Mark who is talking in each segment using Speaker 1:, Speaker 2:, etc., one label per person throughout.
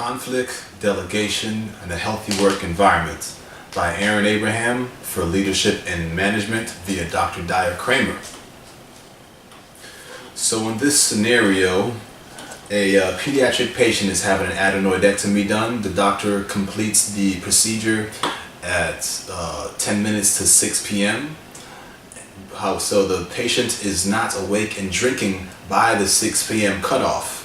Speaker 1: Conflict, Delegation, and a Healthy Work Environment by Aaron Abraham for Leadership and Management via Dr. Dyer Kramer. So in this scenario, a pediatric patient is having an adenoidectomy done. The doctor completes the procedure at 10 minutes to 6 p.m. So the patient is not awake and drinking by the 6 p.m. cutoff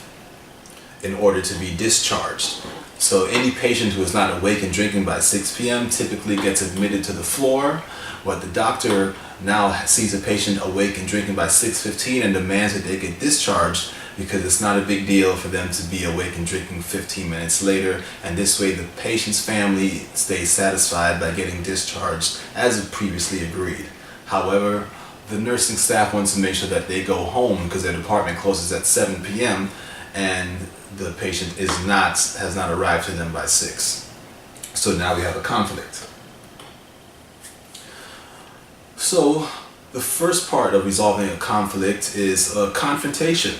Speaker 1: in order to be discharged. So any patient who is not awake and drinking by 6 p.m. typically gets admitted to the floor, but the doctor now sees a patient awake and drinking by 6:15 and demands that they get discharged because it's not a big deal for them to be awake and drinking 15 minutes later, and this way the patient's family stays satisfied by getting discharged as previously agreed. However, the nursing staff wants to make sure that they go home because their department closes at 7 p.m. and the patient has not arrived to them by 6. So now we have a conflict. So the first part of resolving a conflict is a confrontation.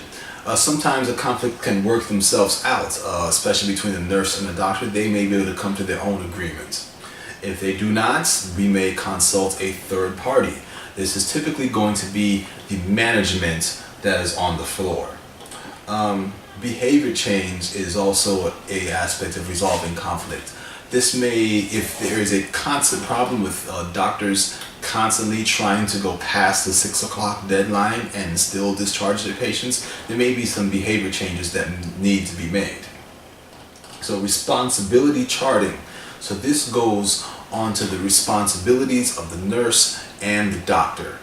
Speaker 1: Sometimes a conflict can work themselves out, especially between the nurse and the doctor. They may be able to come to their own agreement. If they do not, we may consult a third party. This is typically going to be the management that is on the floor. Behavior change is also an aspect of resolving conflict. This may, if there is a constant problem with doctors constantly trying to go past the 6 o'clock deadline and still discharge their patients, there may be some behavior changes that need to be made. So responsibility charting. So this goes on to the responsibilities of the nurse and the doctor.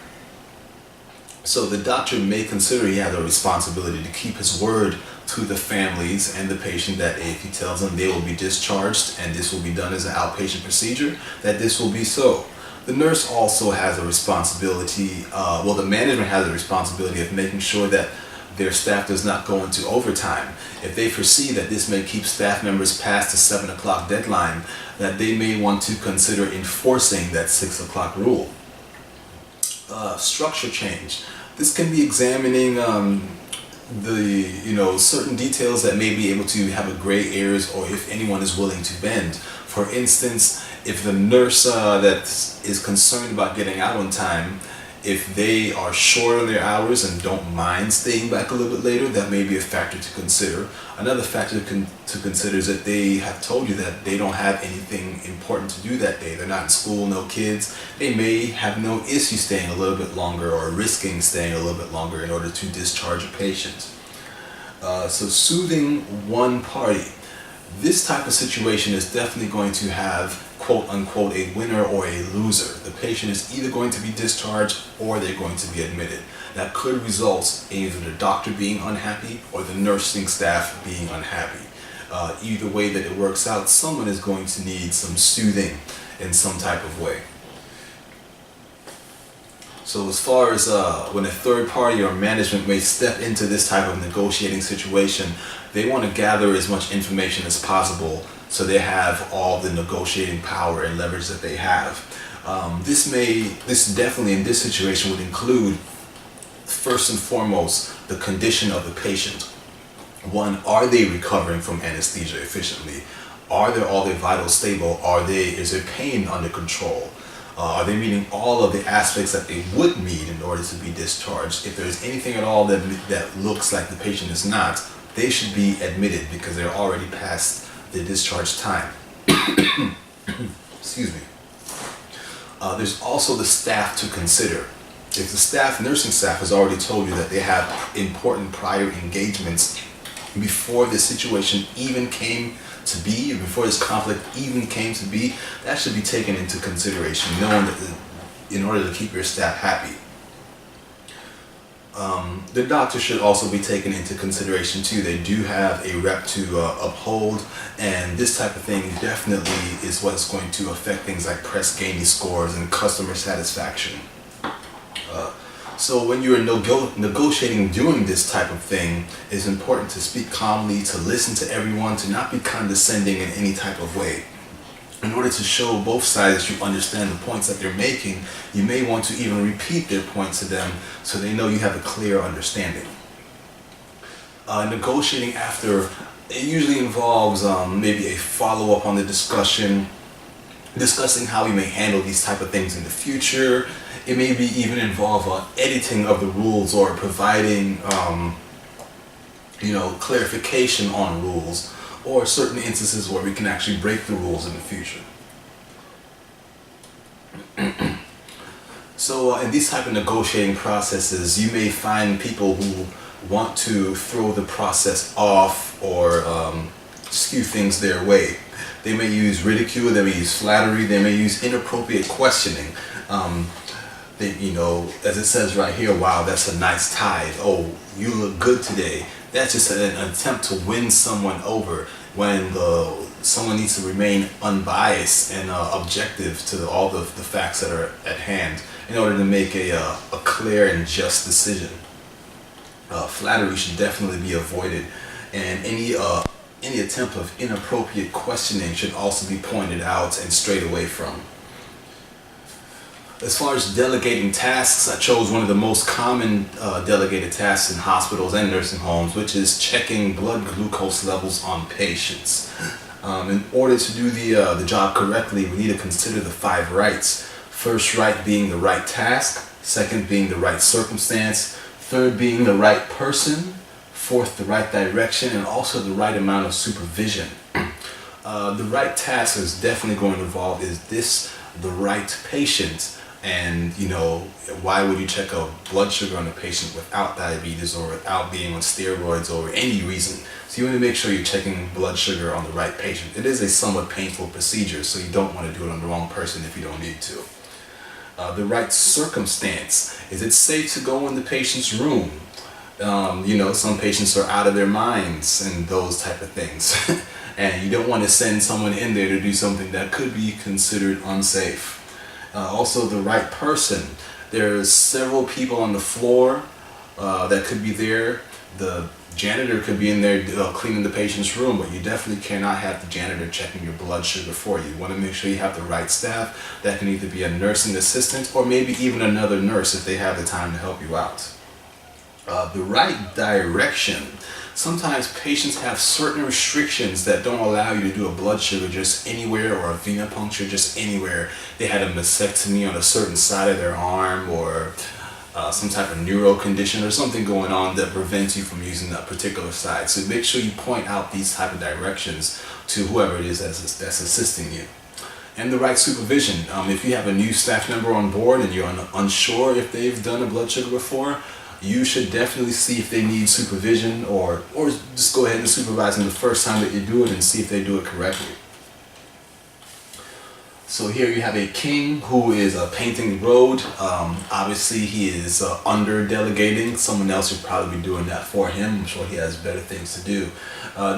Speaker 1: So the doctor may consider he has a responsibility to keep his word to the families and the patient that if he tells them they will be discharged and this will be done as an outpatient procedure, that this will be so. The nurse also has a responsibility, the management has a responsibility of making sure that their staff does not go into overtime. If they foresee that this may keep staff members past the 7 o'clock deadline, that they may want to consider enforcing that 6 o'clock rule. Structure change. This can be examining certain details that may be able to have a gray areas, or if anyone is willing to bend. For instance, if the nurse that is concerned about getting out on time, if they are short on their hours and don't mind staying back a little bit later, that may be a factor to consider. Another factor to consider is that they have told you that they don't have anything important to do that day. They're not in school, no kids. They may have no issue staying a little bit longer or risking staying a little bit longer in order to discharge a patient. So soothing one party. This type of situation is definitely going to have quote unquote a winner or a loser. The patient is either going to be discharged or they're going to be admitted. That could result in either the doctor being unhappy or the nursing staff being unhappy. Either way that it works out, someone is going to need some soothing in some type of way. So as far as when a third party or management may step into this type of negotiating situation, they want to gather as much information as possible so they have all the negotiating power and leverage that they have. This definitely in this situation would include, first and foremost, the condition of the patient. One, are they recovering from anesthesia efficiently? Are all their vitals stable? Is their pain under control? Are they meeting all of the aspects that they would need in order to be discharged? If there's anything at all that looks like the patient is not, they should be admitted because they're already past the discharge time. Excuse me. There's also the staff to consider. If the nursing staff has already told you that they have important prior engagements before this situation even came to be, or before this conflict even came to be, that should be taken into consideration, knowing that in order to keep your staff happy. The doctor should also be taken into consideration too. They do have a rep to uphold, and this type of thing definitely is what's going to affect things like Press Ganey scores and customer satisfaction. So when you're negotiating doing this type of thing, it's important to speak calmly, to listen to everyone, to not be condescending in any type of way. In order to show both sides that you understand the points that they're making, you may want to even repeat their points to them so they know you have a clear understanding. Negotiating after It usually involves maybe a follow-up on the discussion, discussing how we may handle these type of things in the future. It may be even involve editing of the rules or providing clarification on rules, or certain instances where we can actually break the rules in the future. So in these type of negotiating processes, you may find people who want to throw the process off or skew things their way. They may use ridicule, they may use flattery, they may use inappropriate questioning. As it says right here, wow, that's a nice tie. Oh, you look good today. That's just an attempt to win someone over when someone needs to remain unbiased and objective to all the facts that are at hand in order to make a clear and just decision. Flattery should definitely be avoided, and any attempt of inappropriate questioning should also be pointed out and strayed away from. As far as delegating tasks, I chose one of the most common delegated tasks in hospitals and nursing homes, which is checking blood glucose levels on patients. In order to do the job correctly, we need to consider the 5 rights. First right being the right task, second being the right circumstance, third being the right person, fourth the right direction, and also the right amount of supervision. The right task is definitely going to involve, is this the right patient? And why would you check a blood sugar on a patient without diabetes or without being on steroids or any reason? So you want to make sure you're checking blood sugar on the right patient. It is a somewhat painful procedure, so you don't want to do it on the wrong person if you don't need to. The right circumstance. Is it safe to go in the patient's room? Some patients are out of their minds and those type of things. And you don't want to send someone in there to do something that could be considered unsafe. Also the right person. There's several people on the floor that could be there. The janitor could be in there cleaning the patient's room, but you definitely cannot have the janitor checking your blood sugar for you. You want to make sure you have the right staff. That can either be a nursing assistant or maybe even another nurse if they have the time to help you out. The right direction. Sometimes patients have certain restrictions that don't allow you to do a blood sugar just anywhere or a venipuncture just anywhere. They had a mastectomy on a certain side of their arm, or some type of neuro condition or something going on that prevents you from using that particular side. So make sure you point out these type of directions to whoever it is that's assisting you. And the right supervision. If you have a new staff member on board and you're unsure if they've done a blood sugar before, you should definitely see if they need supervision, or just go ahead and supervise them the first time that you do it and see if they do it correctly. So here you have a king who is painting the road. Obviously he is under delegating. Someone else would probably be doing that for him. I'm sure he has better things to do.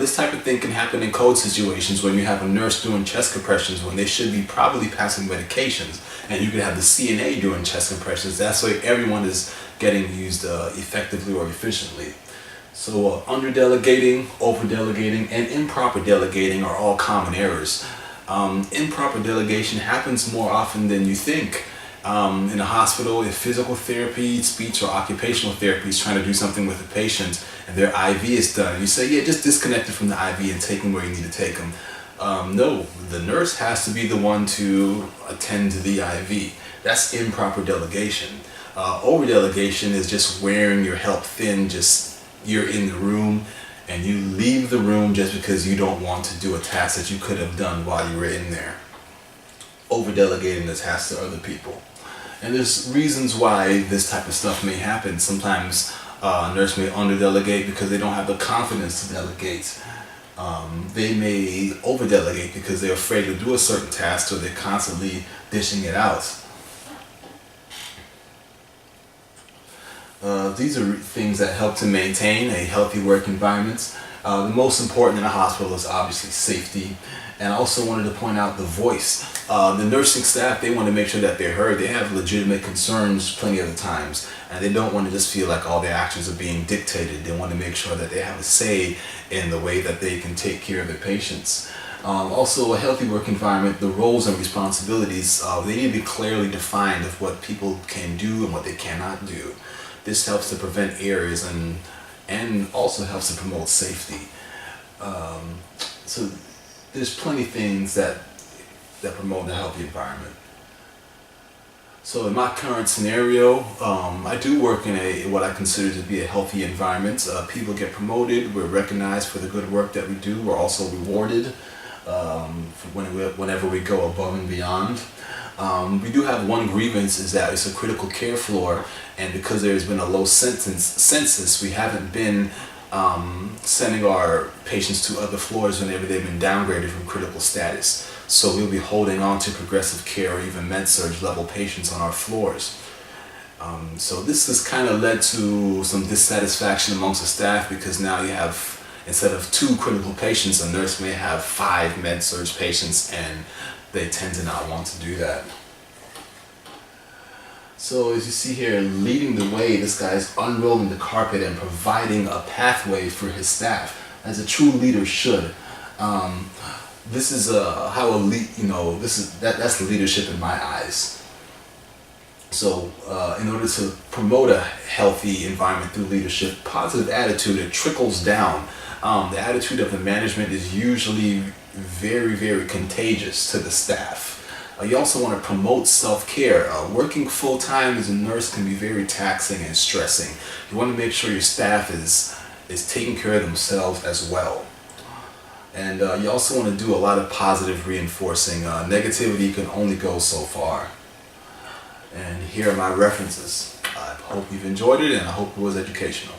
Speaker 1: This type of thing can happen in code situations when you have a nurse doing chest compressions when they should be probably passing medications, and you could have the CNA doing chest compressions. That's why everyone is getting used effectively or efficiently. So under delegating, over delegating, and improper delegating are all common errors. Improper delegation happens more often than you think. In a hospital, if physical therapy, speech, or occupational therapy is trying to do something with a patient and their IV is done, you say, yeah, just disconnect it from the IV and take them where you need to take them. No, the nurse has to be the one to attend to the IV. That's improper delegation. Over delegation is just wearing your help thin, just you're in the room and you leave the room just because you don't want to do a task that you could have done while you were in there. Over delegating the tasks to other people. And there's reasons why this type of stuff may happen. Sometimes a nurse may under delegate because they don't have the confidence to delegate. They may over delegate because they're afraid to do a certain task, so they're constantly dishing it out. These are things that help to maintain a healthy work environment. The most important in a hospital is obviously safety. And I also wanted to point out the voice. The nursing staff, they want to make sure that they're heard. They have legitimate concerns plenty of the times. And they don't want to just feel like all their actions are being dictated. They want to make sure that they have a say in the way that they can take care of their patients. Also, a healthy work environment, the roles and responsibilities, they need to be clearly defined of what people can do and what they cannot do. This helps to prevent errors and also helps to promote safety. So there's plenty of things that promote a healthy environment. So in my current scenario, I do work in what I consider to be a healthy environment. People get promoted, we're recognized for the good work that we do, we're also rewarded whenever we go above and beyond. We do have one grievance, is that it's a critical care floor, and because there's been a low census, we haven't been sending our patients to other floors whenever they've been downgraded from critical status. So we'll be holding on to progressive care or even med-surg level patients on our floors. So this has kind of led to some dissatisfaction amongst the staff, because now you have, instead of 2 critical patients, a nurse may have 5 med-surg patients, and they tend to not want to do that. So as you see here, leading the way, this guy is unrolling the carpet and providing a pathway for his staff, as a true leader should. This is how a lead, that's leadership in my eyes. So in order to promote a healthy environment through leadership, positive attitude, it trickles down. The attitude of the management is usually very, very contagious to the staff. You also want to promote self-care. Working full-time as a nurse can be very taxing and stressing. You want to make sure your staff is taking care of themselves as well. And you also want to do a lot of positive reinforcing. Negativity can only go so far. And here are my references. I hope you've enjoyed it, and I hope it was educational.